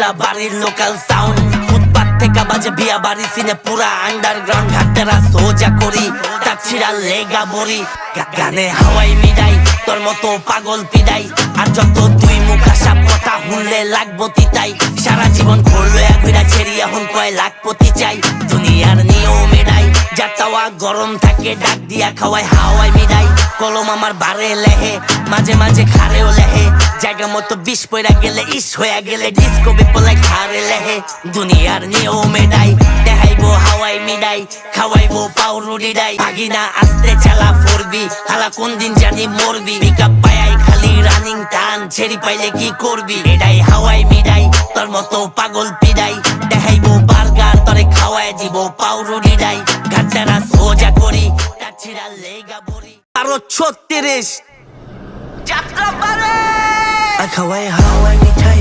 বিয়া বাড়ির local sound ফুটপাত থেকে বাজে বিয়া বাড়ি সিনে পুরা আন্ডারগ্রাউন্ড ঘাটেরা সোজা করি তাছিরা লেগা বড়ি গানে হাওয়াই মিডাই তোর মতো পাগল পিডাই আর যত তুই মুখা সাপ কথা হুনলে লাগবো তিতাই সারা জীবন করলো একবিরা ছেড়ি এখন কয় লাখপতি চাই দুনিয়ার নিয়ম এডাই যাতাওয়া গরম থাকে ডাক দিয়া খাওয়াই হাওয়াই মিডাই কলম আমার বারে লেহে মাঝে মাঝে খারেও লেহে জায়গা মতো বিষ পয়রা গেলে ইস হয়ে গেলে ডিস্কো বিপলাই খারে লেহে দুনিয়ার নিয়ম এডাই দেখাইবো হাওয়াই মিডাই খাওয়াইবো পাউরুটি ডাই ভাগিনা আস্তে চালা ফরবি হালা কোন দিন জানি মরবি পিকআপ পায়াই খালি রানিং টান ছেড়ি পাইলে কি করবি এডাই হাওয়াই মিডাই তোর মতো পাগল পিডাই দেখাইবো বার্গার তরে খাওয়াই দিব পাউরুটি ডাই ঘাটটারা সোজা করি তাছিরা লেগা বড়ি আরো 36 যাত্রা পারে খাওয়াই হাওয়াই মিঠাই